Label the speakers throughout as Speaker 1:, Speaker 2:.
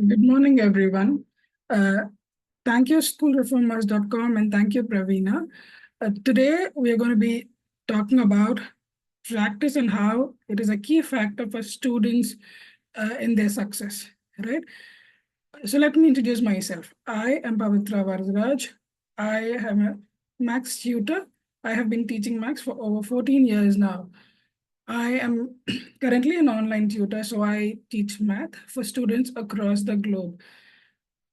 Speaker 1: Good morning, everyone. Uh, Thank you, schoolreformers.com, and thank you, Pravina. Today, we are going to be talking about practice and how it is a key factor for students in their success, right? So let me introduce myself. I am Pavithra Varadaraj. I am a Max tutor. I have been teaching Max for over 14 years now. I am currently an online tutor, so I teach math for students across the globe.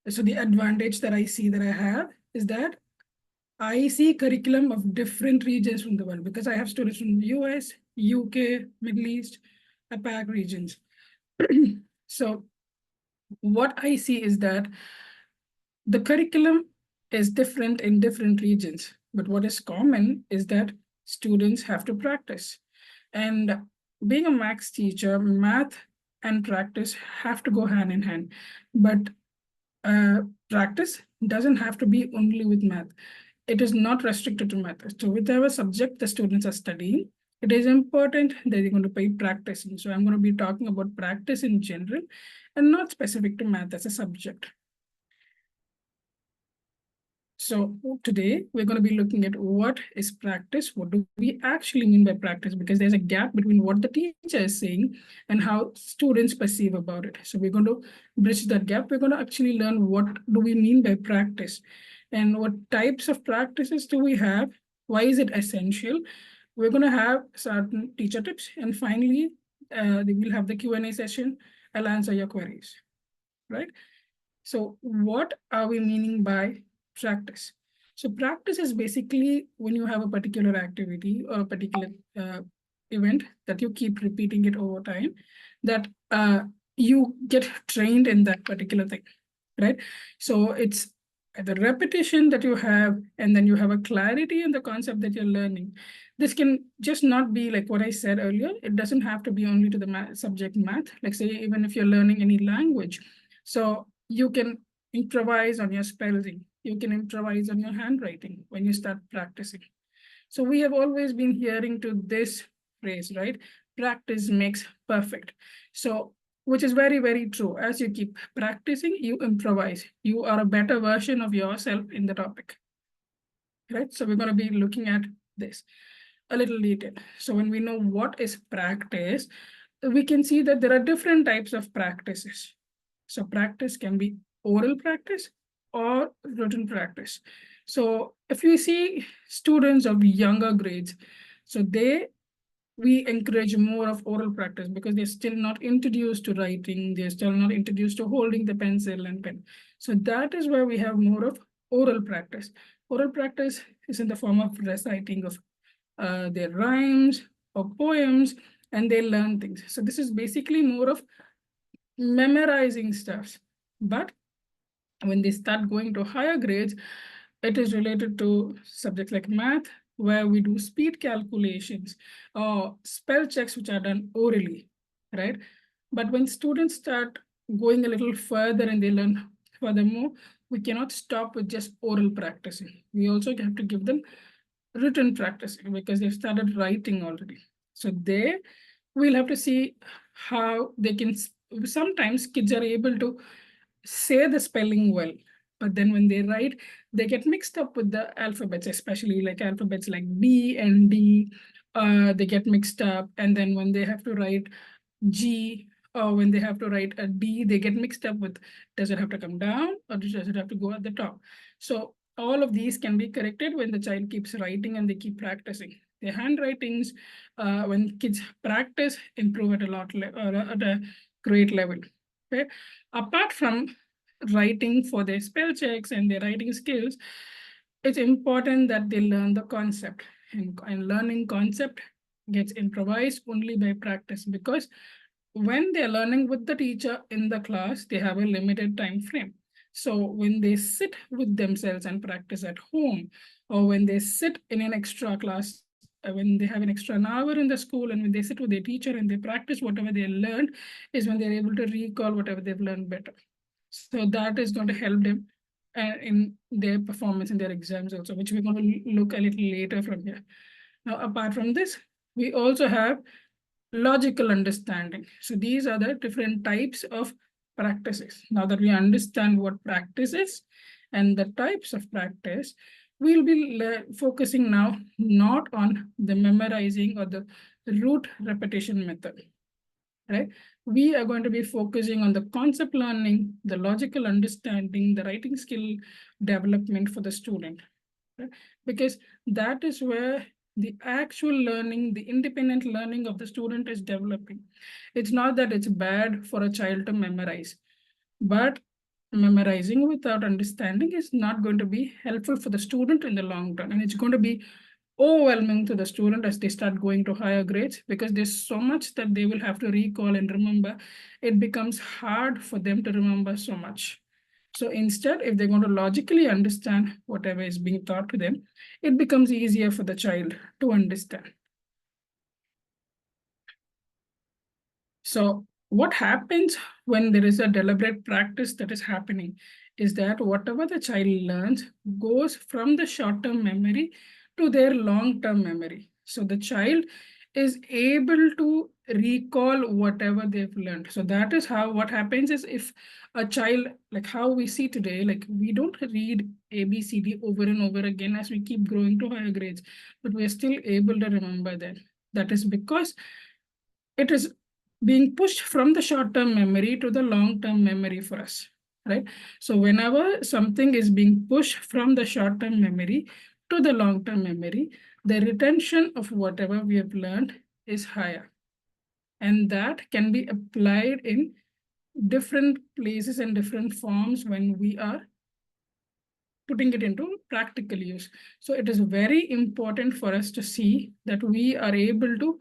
Speaker 1: So the advantage that I see that I have is that I see curriculum of different regions from the world because I have students from the US, UK, Middle East, APAC regions. So what I see is that the curriculum is different in different regions, but what is common is that students have to practice. And being a maths teacher, math and practice have to go hand in hand. But practice doesn't have to be only with math. It is not restricted to math. So whichever subject the students are studying, it is important that they're going to be practicing. So I'm going to be talking about practice in general and not specific to math as a subject. So today we're going to be looking at what is practice, what do we actually mean by practice, because there's a gap between what the teacher is saying and how students perceive about it. So we're going to bridge that gap. We're going to actually learn what do we mean by practice and what types of practices do we have, why is it essential. We're going to have certain teacher tips, and finally, we'll have the Q&A session. I'll answer your queries, right? So what are we meaning by practice? So practice is basically when you have a particular activity or a particular event that you keep repeating it over time, that you get trained in that particular thing, right? So it's the repetition that you have, and then you have a clarity in the concept that you're learning. This can just not be like what I said earlier. It doesn't have to be only to the subject math. Like say, even if you're learning any language, so you can improvise on your spelling. You can improvise on your handwriting when you start practicing. So we have always been hearing to this phrase, right? Practice makes perfect. So, which is very, very true. As you keep practicing, you improvise. You are a better version of yourself in the topic, right? So we're going to be looking at this a little detail. So when we know what is practice, we can see that there are different types of practices. So practice can be oral practice or written practice. So if you see students of younger grades, so we encourage more of oral practice because they're still not introduced to writing, they're still not introduced to holding the pencil and pen. So that is where we have more of oral practice. Oral practice is in the form of reciting of their rhymes or poems, and they learn things. So this is basically more of memorizing stuff. But when they start going to higher grades, it is related to subjects like math, where we do speed calculations or spell checks, which are done orally, right? But when students start going a little further and they learn furthermore, we cannot stop with just oral practicing. We also have to give them written practicing because they've started writing already. So there we'll have to see how they can, sometimes kids are able to say the spelling well, but then when they write, they get mixed up with the alphabets, especially like alphabets like B and D, they get mixed up. And then when they have to write G, or when they have to write a D, they get mixed up with, does it have to come down or does it have to go at the top? So all of these can be corrected when the child keeps writing and they keep practicing. Their handwritings, when kids practice, improve at a lot, at a great level. Okay. Apart from writing for their spell checks and their writing skills, it's important that they learn the concept. And learning concept gets improvised only by practice, because when they're learning with the teacher in the class, they have a limited time frame. So when they sit with themselves and practice at home, or when they sit in an extra class, when they have an extra hour in the school, and when they sit with their teacher and they practice whatever they learned, is when they're able to recall whatever they've learned better. So that is going to help them in their performance in their exams also, which we're going to look a little later from here. Now, apart from this, we also have logical understanding. So these are the different types of practice is. Now that we understand what practice is and the types of practice, we'll be focusing now not on the memorizing or the rote repetition method, right? We are going to be focusing on the concept learning, the logical understanding, the writing skill development for the student, right? Because that is where the actual learning, the independent learning of the student is developing. It's not that it's bad for a child to memorize, but memorizing without understanding is not going to be helpful for the student in the long run. And it's going to be overwhelming to the student as they start going to higher grades, because there's so much that they will have to recall and remember. It becomes hard for them to remember so much. So instead, if they're going to logically understand whatever is being taught to them, it becomes easier for the child to understand. So what happens when there is a deliberate practice that is happening is that whatever the child learns goes from the short-term memory to their long-term memory. So the child is able to recall whatever they've learned. So that is how what happens is, if a child, like how we see today, like we don't read ABCD over and over again as we keep growing to higher grades, but we're still able to remember that. That is because it is being pushed from the short-term memory to the long-term memory for us, right? So whenever something is being pushed from the short-term memory to the long-term memory, the retention of whatever we have learned is higher. And that can be applied in different places and different forms when we are putting it into practical use. So it is very important for us to see that we are able to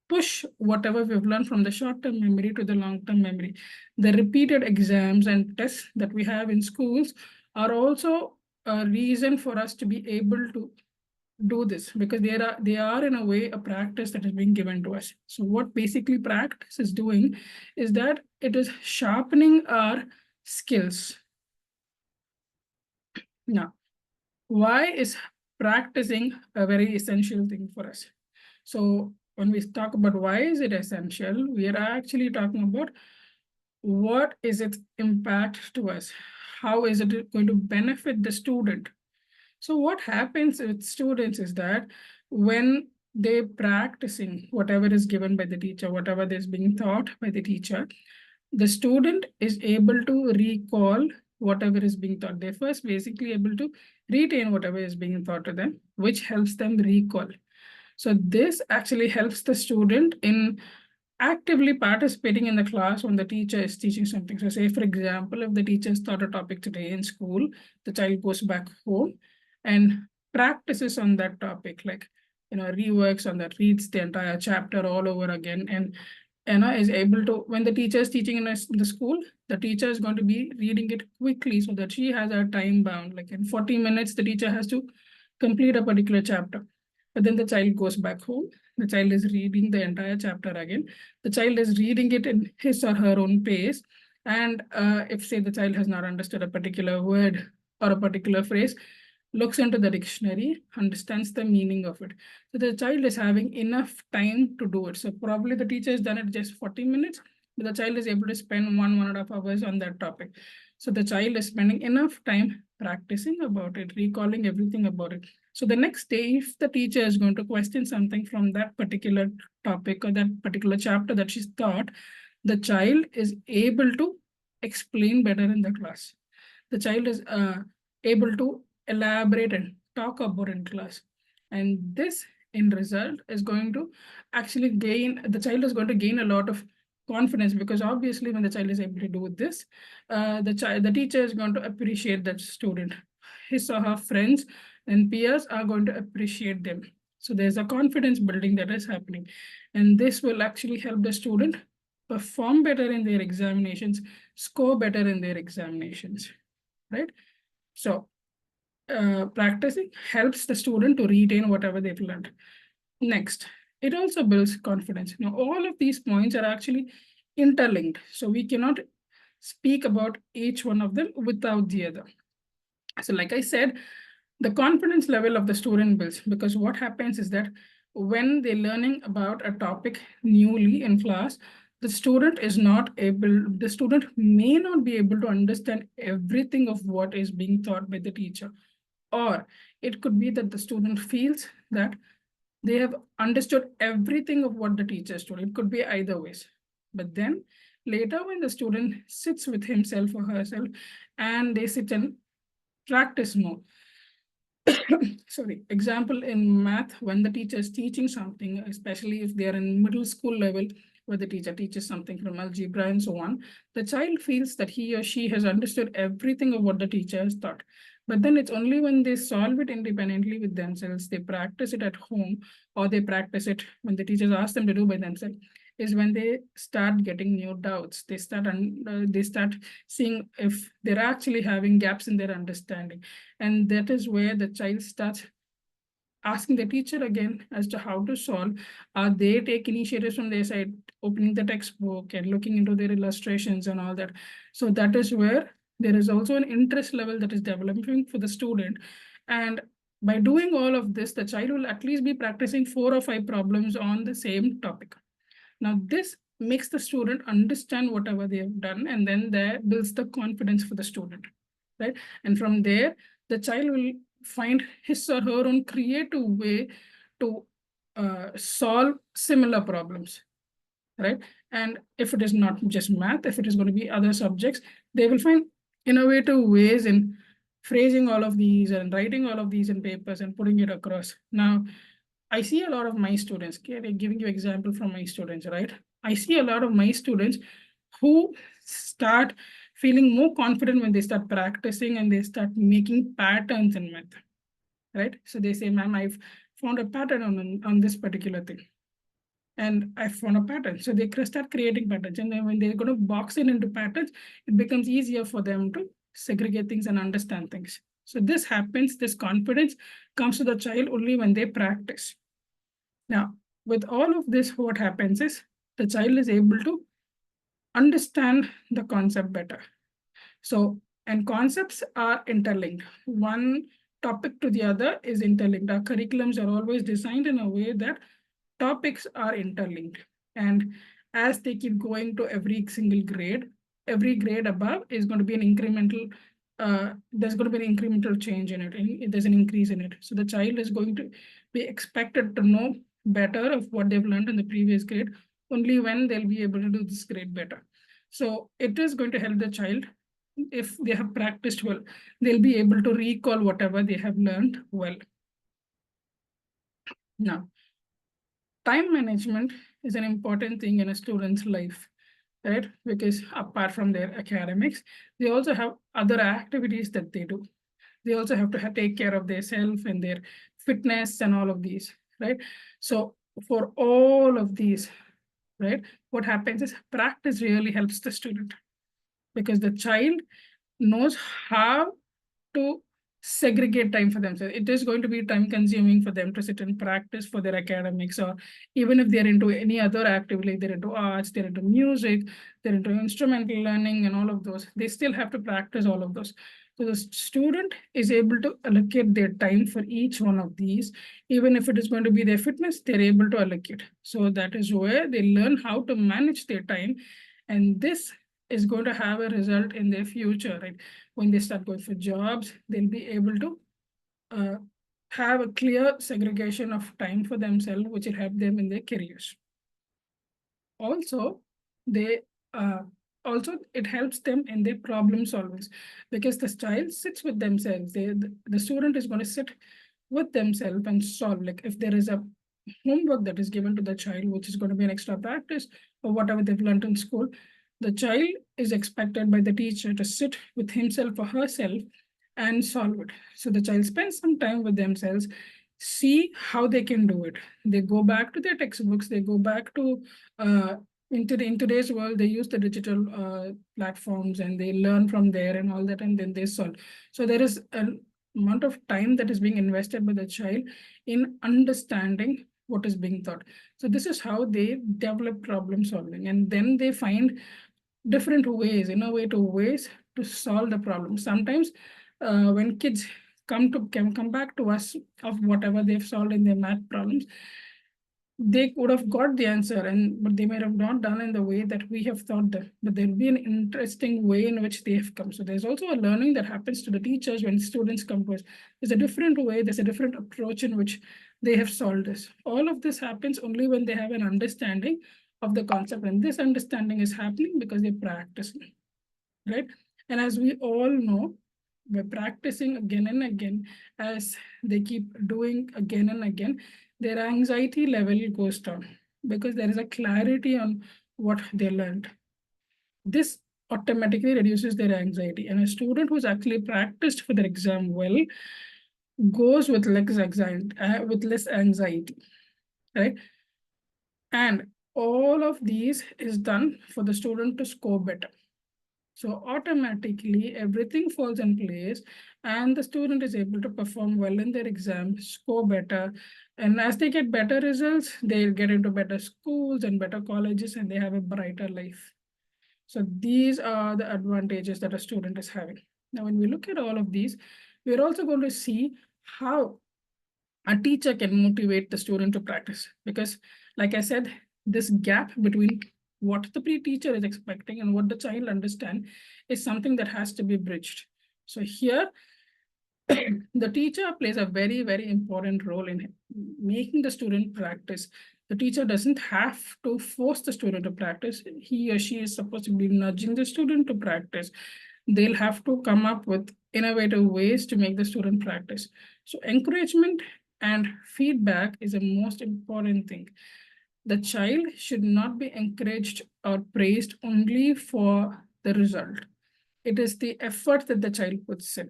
Speaker 1: push whatever we've learned from the short-term memory to the long-term memory. The repeated exams and tests that we have in schools are also a reason for us to be able to do this, because they are in a way a practice that is being given to us. So what basically practice is doing is that it is sharpening our skills. Now, why is practicing a very essential thing for us? So when we talk about why is it essential, we are actually talking about what is its impact to us? How is it going to benefit the student? So what happens with students is that when they practicing whatever is given by the teacher, whatever is being taught by the teacher, the student is able to recall whatever is being taught. They're first basically able to retain whatever is being taught to them, which helps them recall. So this actually helps the student in actively participating in the class when the teacher is teaching something. So say, for example, if the teacher has taught a topic today in school, the child goes back home and practices on that topic, like, reworks on that, reads the entire chapter all over again, and is able to, when the teacher is teaching in the school, the teacher is going to be reading it quickly so that she has a time bound, like in 40 minutes, the teacher has to complete a particular chapter. But then the child goes back home, the child is reading the entire chapter again. The child is reading it in his or her own pace. And if, say, the child has not understood a particular word or a particular phrase, looks into the dictionary, understands the meaning of it. So the child is having enough time to do it. So probably the teacher has done it just 40 minutes, but the child is able to spend 1.5 hours on that topic. So the child is spending enough time practicing about it, recalling everything about it. So the next day, if the teacher is going to question something from that particular topic or that particular chapter that she's taught, the child is able to explain better in the class. The child is able to elaborate and talk about in class. And this in result is going to actually the child is going to gain a lot of confidence, because obviously when the child is able to do this, the teacher is going to appreciate that student. His or her friends and peers are going to appreciate them. So there's a confidence building that is happening. And this will actually help the student perform better in their examinations, score better in their examinations, right? So practicing helps the student to retain whatever they've learned. Next, it also builds confidence. Now, all of these points are actually interlinked. So we cannot speak about each one of them without the other. So like I said, the confidence level of the student builds, because what happens is that when they're learning about a topic newly in class, the student may not be able to understand everything of what is being taught by the teacher. Or it could be that the student feels that they have understood everything of what the teacher is told. It could be either ways. But then later when the student sits with himself or herself and they sit and practice more. Sorry, example in math, when the teacher is teaching something, especially if they are in middle school level, where the teacher teaches something from algebra and so on, the child feels that he or she has understood everything of what the teacher has taught. But then it's only when they solve it independently with themselves, they practice it at home, or they practice it when the teachers ask them to do by themselves, is when they start getting new doubts. They start seeing if they're actually having gaps in their understanding. And that is where the child starts asking the teacher again as to how to solve. They take initiatives from their side, opening the textbook and looking into their illustrations and all that. So that is where there is also an interest level that is developing for the student. And by doing all of this, the child will at least be practicing 4 or 5 problems on the same topic. Now, this makes the student understand whatever they have done, and then that builds the confidence for the student, right? And from there, the child will find his or her own creative way to solve similar problems, right? And if it is not just math, if it is going to be other subjects, they will find innovative ways in phrasing all of these and writing all of these in papers and putting it across. Now, I see a lot of my students, okay, giving you example from my students, right? I see a lot of my students who start feeling more confident when they start practicing and they start making patterns in math, right? So they say, ma'am, I've found a pattern on this particular thing. And I found a pattern. So they start creating patterns. And then when they're going to box it into patterns, it becomes easier for them to segregate things and understand things. So this happens, this confidence comes to the child only when they practice. Now, with all of this, what happens is the child is able to understand the concept better. So, and concepts are interlinked. One topic to the other is interlinked. Our curriculums are always designed in a way that topics are interlinked. And as they keep going to every single grade, every grade above is going to be an incremental, there's going to be an incremental change in it. And there's an increase in it. So the child is going to be expected to know better of what they've learned in the previous grade, only when they'll be able to do this grade better. So it is going to help the child. If they have practiced well, they'll be able to recall whatever they have learned well. Now, time management is an important thing in a student's life, right? Because apart from their academics, they also have other activities that they do. They also have to take care of their self and their fitness and all of these, right? So for all of these, right, what happens is practice really helps the student, because the child knows how to segregate time for themselves. It is going to be time consuming for them to sit and practice for their academics, or even if they're into any other activity, they're into arts, they're into music, they're into instrumental learning and all of those, they still have to practice all of those. So the student is able to allocate their time for each one of these. Even if it is going to be their fitness, they're able to allocate. So that is where they learn how to manage their time. And this is going to have a result in their future, right? When they start going for jobs, they'll be able to have a clear segregation of time for themselves, which will help them in their careers. Also, they also it helps them in their problem solving, because the child sits with themselves. The student is going to sit with themselves and solve. Like if there is a homework that is given to the child, which is going to be an extra practice or whatever they've learned in school, the child is expected by the teacher to sit with himself or herself and solve it. So the child spends some time with themselves, see how they can do it. They go back to their textbooks, they go back to, in today's world, they use the digital platforms and they learn from there and all that, and then they solve. So there is an amount of time that is being invested by the child in understanding what is being taught. So this is how they develop problem solving, and then they find different ways, innovative ways to solve the problem. Sometimes when kids can come back to us of whatever they've solved in their math problems, they could have got the answer, but they might have not done in the way that we have thought them. But there'll be an interesting way in which they have come. So there's also a learning that happens to the teachers when students come to us. There's a different way, there's a different approach in which they have solved this. All of this happens only when they have an understanding of the concept, and this understanding is happening because they practice, right? And as we all know, by practicing again and again, as they keep doing again and again, their anxiety level goes down because there is a clarity on what they learned. This automatically reduces their anxiety. And a student who's actually practiced for their exam well goes with less anxiety, right? And all of these is done for the student to score better. So automatically everything falls in place and the student is able to perform well in their exam, score better. And as they get better results, they'll get into better schools and better colleges and they have a brighter life. So these are the advantages that a student is having. Now, when we look at all of these, we're also going to see how a teacher can motivate the student to practice. Because like I said, this gap between what the pre-teacher is expecting and what the child understands is something that has to be bridged. So here, the teacher plays a very, very important role in making the student practice. The teacher doesn't have to force the student to practice. He or she is supposed to be nudging the student to practice. They'll have to come up with innovative ways to make the student practice. So encouragement and feedback is the most important thing. The child should not be encouraged or praised only for the result. It is the effort that the child puts in,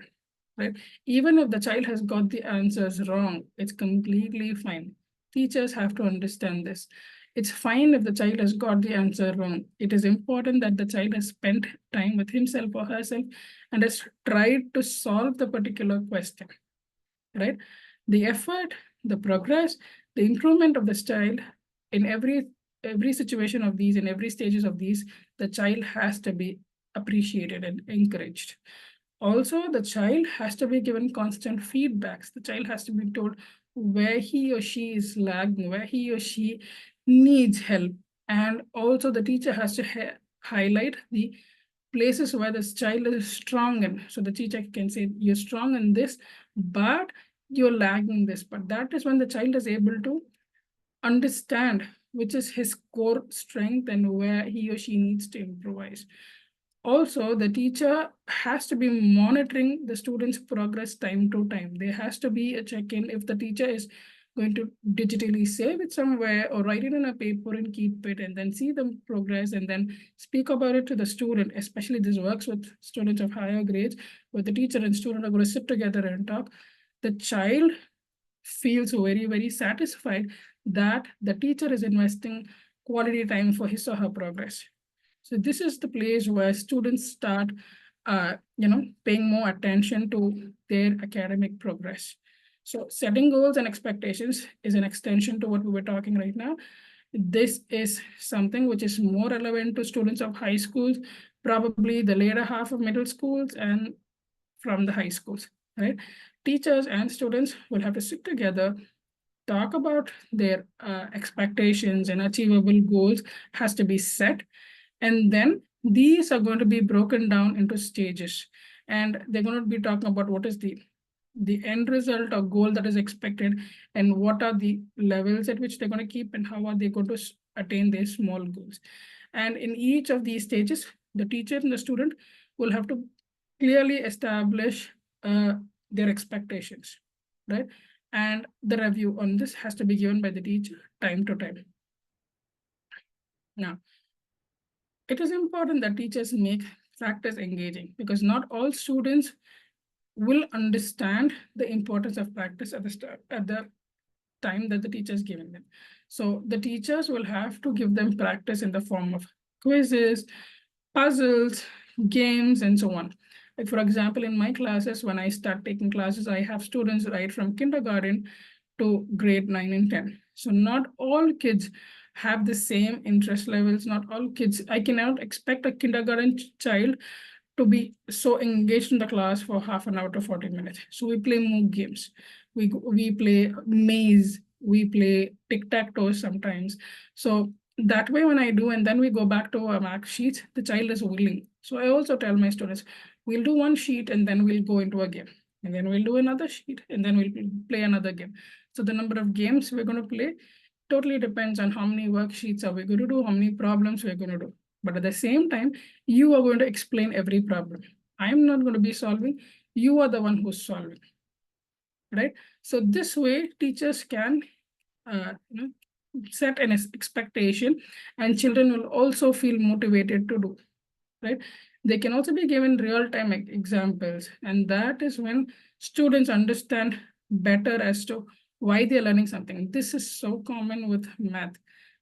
Speaker 1: right? Even if the child has got the answers wrong, it's completely fine. Teachers have to understand this. It's fine if the child has got the answer wrong. It is important that the child has spent time with himself or herself and has tried to solve the particular question, right? The effort, the progress, the improvement of the child in every situation of these, in every stages of these, the child has to be appreciated and encouraged. Also, the child has to be given constant feedbacks. The child has to be told where he or she is lagging, where he or she needs help. And also the teacher has to highlight the places where this child is strong in. So the teacher can say, you're strong in this, but you're lagging this. But that is when the child is able to understand which is his core strength and where he or she needs to improvise. Also, the teacher has to be monitoring the student's progress time to time. There has to be a check-in if the teacher is going to digitally save it somewhere or write it in a paper and keep it and then see the progress and then speak about it to the student. Especially this works with students of higher grades, where the teacher and student are going to sit together and talk. The child feels very, very satisfied that the teacher is investing quality time for his or her progress. So this is the place where students start, paying more attention to their academic progress. So setting goals and expectations is an extension to what we were talking right now. This is something which is more relevant to students of high schools, probably the later half of middle schools and from the high schools, right? Teachers and students will have to sit together, talk about their expectations and achievable goals has to be set. And then these are going to be broken down into stages. And they're going to be talking about what is the end result or goal that is expected and what are the levels at which they're going to keep and how are they going to attain their small goals. And in each of these stages, the teacher and the student will have to clearly establish their expectations, right? And the review on this has to be given by the teacher time to time. Now, it is important that teachers make practice engaging because not all students will understand the importance of practice at the time that the teacher is giving them. So the teachers will have to give them practice in the form of quizzes, puzzles, games, and so on. Like for example, in my classes, when I start taking classes, I have students right from kindergarten to grade 9 and 10. So not all kids have the same interest levels. Not all kids, I cannot expect a kindergarten child to be so engaged in the class for half an hour to 40 minutes. So we play more games. We play maze we play tic-tac-toe sometimes. So that way when I do, and then we go back to our mark sheets, the child is willing. So I also tell my students, we'll do one sheet and then we'll go into a game. And then we'll do another sheet and then we'll play another game. So the number of games we're going to play totally depends on how many worksheets are we going to do, how many problems we're going to do. But at the same time, you are going to explain every problem. I'm not going to be solving. You are the one who's solving, right? So this way, teachers can set an expectation, and children will also feel motivated to do, right? They can also be given real-time examples, and that is when students understand better as to why they're learning something. This is so common with math.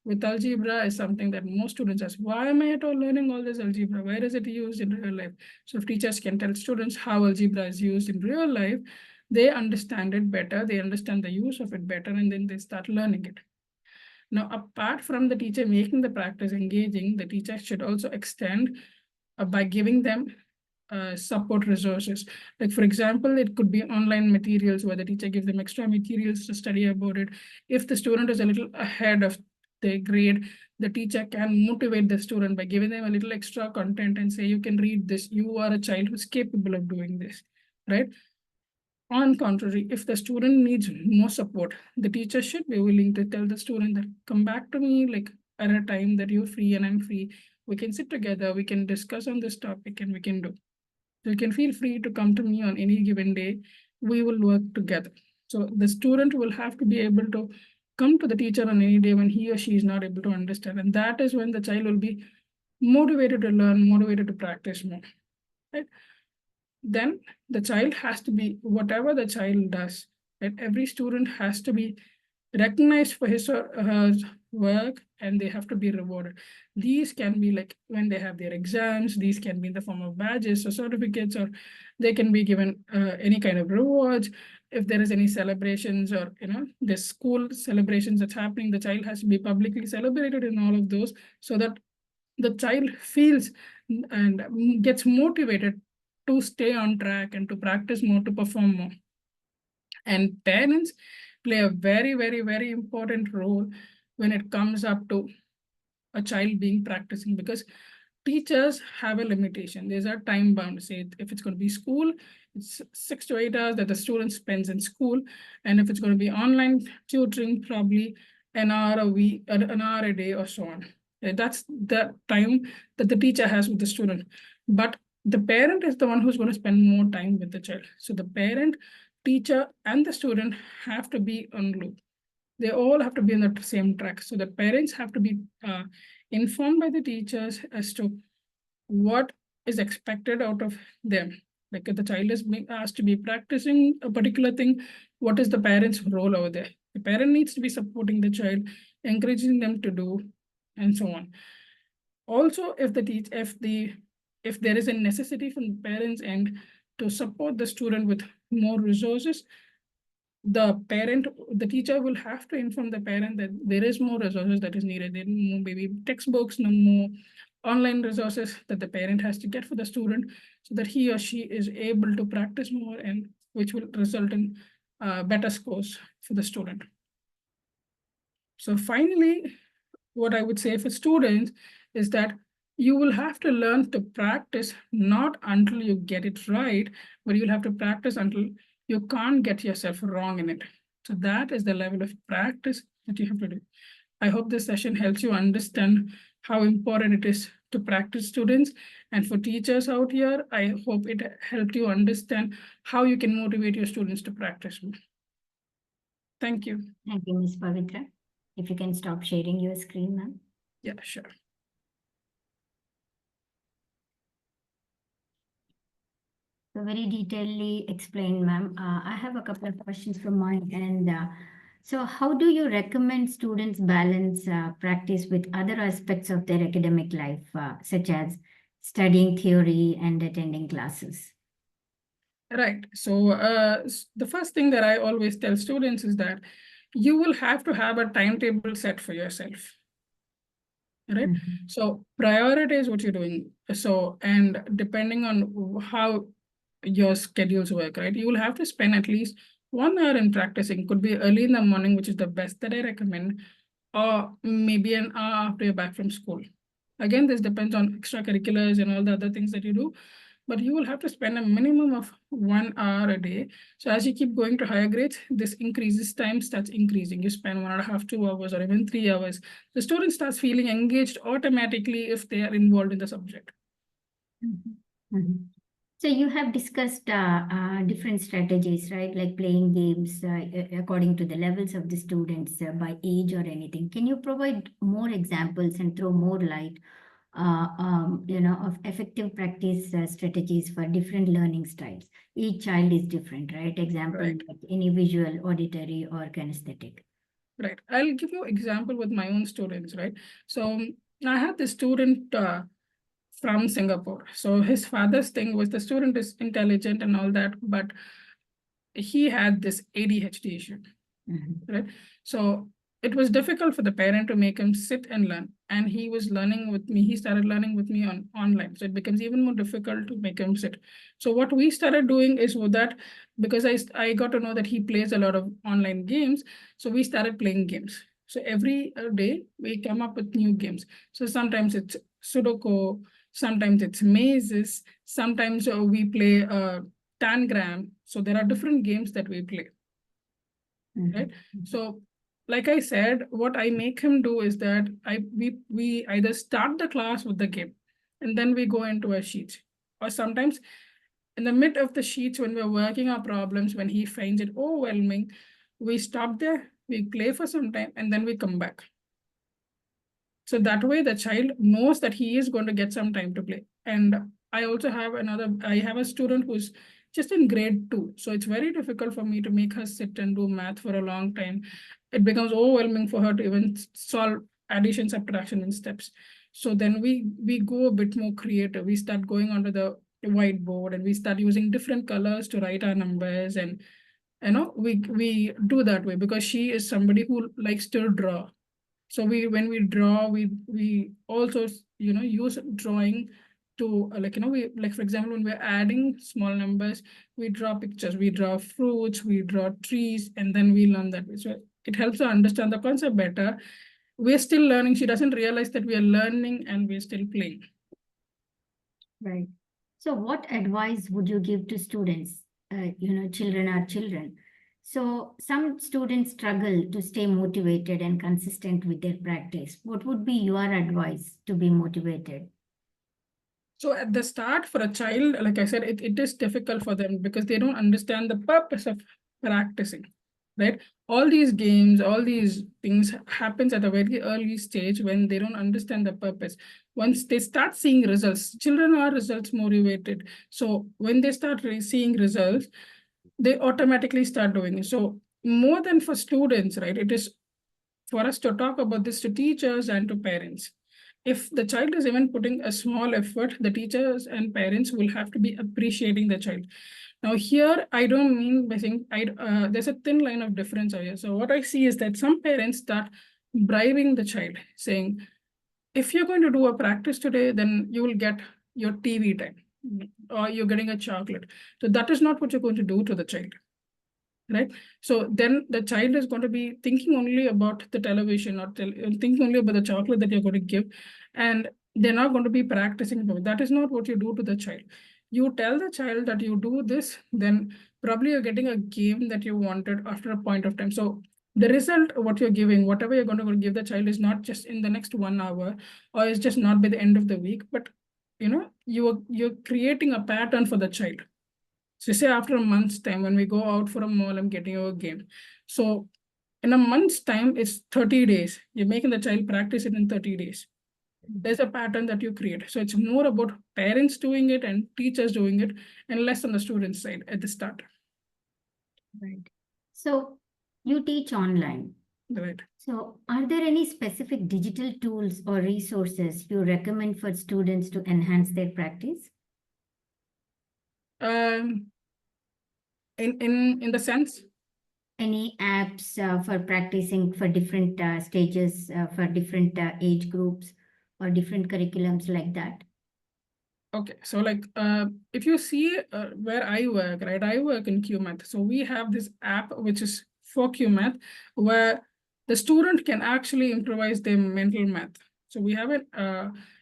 Speaker 1: With algebra is something that most students ask, why am I at all learning all this algebra? Where is it used in real life? So if teachers can tell students how algebra is used in real life, they understand it better, they understand the use of it better, and then they start learning it. Now, apart from the teacher making the practice engaging, the teacher should also extend by giving them support resources. Like for example, it could be online materials where the teacher gives them extra materials to study about it. If the student is a little ahead of their grade, the teacher can motivate the student by giving them a little extra content and say, you can read this, you are a child who's capable of doing this, right? On contrary, if the student needs more support, the teacher should be willing to tell the student that come back to me like at a time that you're free and I'm free. We can sit together, we can discuss on this topic and we can do. So you can feel free to come to me on any given day. We will work together. So the student will have to be able to come to the teacher on any day when he or she is not able to understand. And that is when the child will be motivated to learn, motivated to practice more, right? Then the child has to be, whatever the child does, right? Every student has to be recognized for his or her work, and they have to be rewarded. These can be like when they have their exams, these can be in the form of badges or certificates, or they can be given any kind of rewards. If there is any celebrations or, the school celebrations that's happening, the child has to be publicly celebrated in all of those so that the child feels and gets motivated to stay on track and to practice more, to perform more. And parents play a very, very, very important role when it comes up to a child being practicing, because teachers have a limitation. There's a time bound. Say if it's going to be school, it's 6 to 8 hours that the student spends in school. And if it's going to be online tutoring, probably an hour a week, an hour a day or so on. That's the time that the teacher has with the student. But the parent is the one who's going to spend more time with the child. So the parent, teacher, and the student have to be on loop. They all have to be on the same track. So the parents have to be informed by the teachers as to what is expected out of them. Like if the child is being asked to be practicing a particular thing, what is the parent's role over there? The parent needs to be supporting the child, encouraging them to do, and so on. Also, if there is a necessity from the parents' end to support the student with more resources, the teacher will have to inform the parent that there is more resources that is needed. There more maybe textbooks, no more online resources that the parent has to get for the student so that he or she is able to practice more, and which will result in better scores for the student. So finally, what I would say for students is that you will have to learn to practice not until you get it right, but you'll have to practice until you can't get yourself wrong in it. So that is the level of practice that you have to do. I hope this session helps you understand how important it is to practice, students. And for teachers out here, I hope it helped you understand how you can motivate your students to practice more. Thank you.
Speaker 2: Thank you, Ms. Pavithra. If you can stop sharing your screen, ma'am.
Speaker 1: Yeah, sure.
Speaker 2: So very detailedly explained, ma'am. I have a couple of questions from my end. So how do you recommend students balance practice with other aspects of their academic life, such as studying theory and attending classes?
Speaker 1: Right. So the first thing that I always tell students is that you will have to have a timetable set for yourself. Right. So prioritize what you're doing. So, and depending on how your schedules work, right, you will have to spend at least 1 hour in practicing could be early in the morning, which is the best that I recommend, or maybe an hour after you're back from school. Again, this depends on extracurriculars and all the other things that you do, but you will have to spend a minimum of 1 hour a day. So as you keep going to higher grades, this increases, time starts increasing. You spend 1.5, 2 hours, or even 3 hours. The student starts feeling engaged automatically if they are involved in the subject.
Speaker 2: So you have discussed different strategies, right? Like playing games according to the levels of the students by age or anything. Can you provide more examples and throw more light, of effective practice strategies for different learning styles? Each child is different, right? Example,
Speaker 1: Right.
Speaker 2: like any visual, auditory, or kinesthetic.
Speaker 1: Right. I'll give you example with my own students, right? So I had this student from Singapore. So his father's thing was the student is intelligent and all that, but he had this ADHD issue, right? So it was difficult for the parent to make him sit and learn. And he was learning with me. He started learning with me online. So it becomes even more difficult to make him sit. So what we started doing is with that, because I got to know that he plays a lot of online games. So we started playing games. So every day we come up with new games. So sometimes it's Sudoku, sometimes it's mazes, sometimes we play Tangram. So there are different games that we play, right? So like I said, what I make him do is that we either start the class with the game and then we go into a sheet. Or sometimes in the mid of the sheets when we're working our problems, when he finds it overwhelming, we stop there, we play for some time, and then we come back. So that way the child knows that he is going to get some time to play. And I also have I have a student who's just in grade 2. So it's very difficult for me to make her sit and do math for a long time. It becomes overwhelming for her to even solve addition, subtraction in steps. So then we go a bit more creative. We start going onto the whiteboard and we start using different colors to write our numbers. And we do that way because she is somebody who likes to draw. So when we draw, we also use drawing to we like, for example, when we're adding small numbers, we draw pictures, we draw fruits, we draw trees, and then we learn that way. So it helps her understand the concept better. We're still learning. She doesn't realize that we are learning and we're still playing.
Speaker 2: Right. So what advice would you give to students? Children are children. So some students struggle to stay motivated and consistent with their practice. What would be your advice to be motivated?
Speaker 1: So at the start for a child, like I said, it is difficult for them because they don't understand the purpose of practicing, right? All these games, all these things happens at a very early stage when they don't understand the purpose. Once they start seeing results, children are results motivated. So when they start seeing results, they automatically start doing it. So more than for students, right? It is for us to talk about this to teachers and to parents. If the child is even putting a small effort, the teachers and parents will have to be appreciating the child. Now here, I don't mean by saying, there's a thin line of difference here. So what I see is that some parents start bribing the child, saying, if you're going to do a practice today, then you will get your TV time, or you're getting a chocolate. So that is not what you're going to do to the child, right? So then the child is going to be thinking only about the television, or thinking only about the chocolate that you're going to give, and they're not going to be practicing. That is not what you do to the child. You tell the child that you do this, then probably you're getting a game that you wanted after a point of time. So the result, what you're giving, whatever you're going to give the child, is not just in the next 1 hour, or it's just not by the end of the week, but you're creating a pattern for the child. So say after a month's time, when we go out for a mall, I'm getting you a game. So in a month's time, it's 30 days. You're making the child practice it in 30 days. There's a pattern that you create. So it's more about parents doing it and teachers doing it, and less on the student side at the start.
Speaker 2: Right. So you teach online.
Speaker 1: Right.
Speaker 2: So are there any specific digital tools or resources you recommend for students to enhance their practice?
Speaker 1: In the sense,
Speaker 2: Any apps for practicing for different stages, for different age groups or different curriculums like that?
Speaker 1: Okay, so like if you see where I work, right? I work in QMath. So we have this app which is for QMath where the student can actually improvise their mental math. So we have it,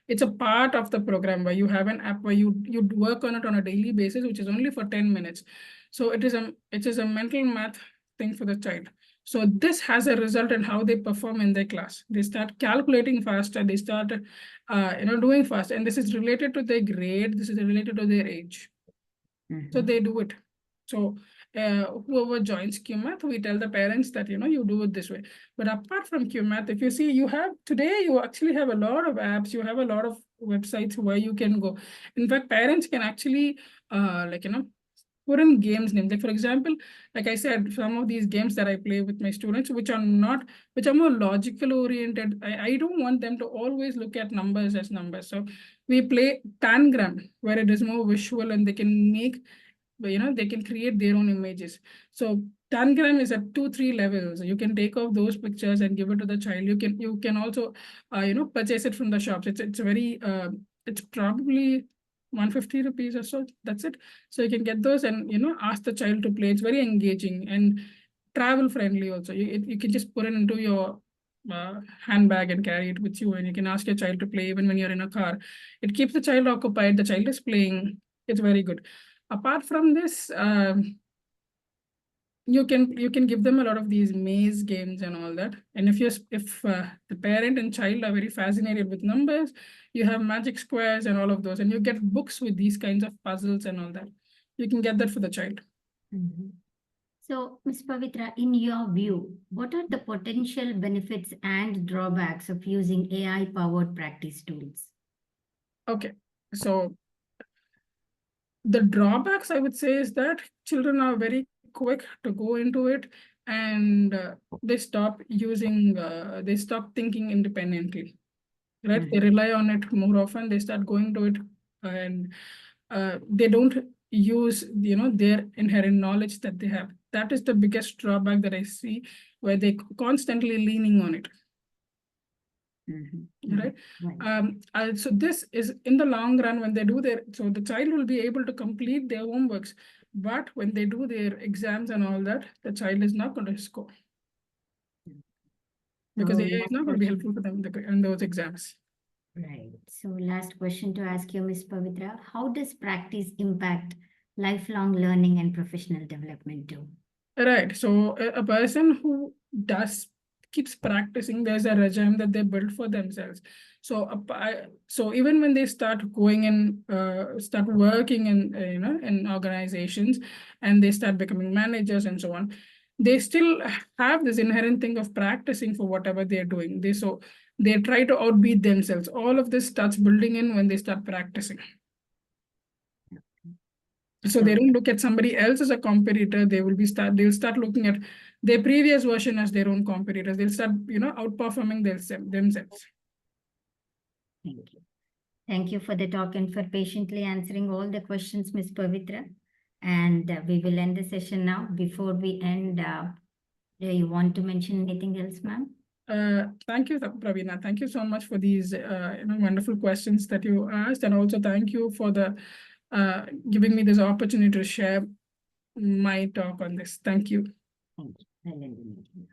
Speaker 1: it's a part of the program where you have an app where you work on it on a daily basis, which is only for 10 minutes. So it is a mental math thing for the child. So this has a result in how they perform in their class. They start calculating faster, they start doing fast. And this is related to their grade, this is related to their age. So they do it. So whoever joins QMath, we tell the parents that, you do it this way. But apart from QMath, if you see, you actually have a lot of apps, you have a lot of websites where you can go. In fact, parents can actually, put in games names. Like for example, like I said, some of these games that I play with my students, which are more logical oriented. I don't want them to always look at numbers as numbers. So we play Tangram, where it is more visual and they can they can create their own images. So Tangram is at 2-3 levels. You can take off those pictures and give it to the child. You can also purchase it from the shops. It's very it's probably 150 rupees or so. That's it. So you can get those and ask the child to play. It's very engaging and travel friendly also. You can just put it into your handbag and carry it with you, and you can ask your child to play even when you're in a car. It keeps the child occupied. The child is playing. It's very good. Apart from this, you can give them a lot of these maze games and all that. And if the parent and child are very fascinated with numbers, you have magic squares and all of those, and you get books with these kinds of puzzles and all that. You can get that for the child.
Speaker 2: So, Ms. Pavithra, in your view, what are the potential benefits and drawbacks of using AI-powered practice tools?
Speaker 1: Okay, so the drawbacks I would say is that children are very quick to go into it, and they stop thinking independently, right? They rely on it more often. They start going to it, and they don't use their inherent knowledge that they have. That is the biggest drawback that I see, where they constantly leaning on it. Right. So this is in the long run when they do so the child will be able to complete their homeworks, but when they do their exams and all that, the child is not going to score because AI is not going to be helpful for them in those exams.
Speaker 2: Right. So last question to ask you, Ms. Pavithra, how does practice impact lifelong learning and professional development too?
Speaker 1: Right. So a person who keeps practicing, there's a regime that they build for themselves. So even when they start going and start working in organizations, and they start becoming managers and so on, they still have this inherent thing of practicing for whatever they're doing. They try to outbeat themselves. All of this starts building in when they start practicing. So they don't look at somebody else as a competitor. They'll start looking at their previous version as their own competitors. They'll start, outperforming themselves.
Speaker 2: Thank you. Thank you for the talk and for patiently answering all the questions, Ms. Pavithra. And we will end the session now. Before we end, do you want to mention anything else, ma'am?
Speaker 1: Thank you, Pravina. Thank you so much for these wonderful questions that you asked, and also thank you for giving me this opportunity to share my talk on this. Thank you.
Speaker 2: Thank you.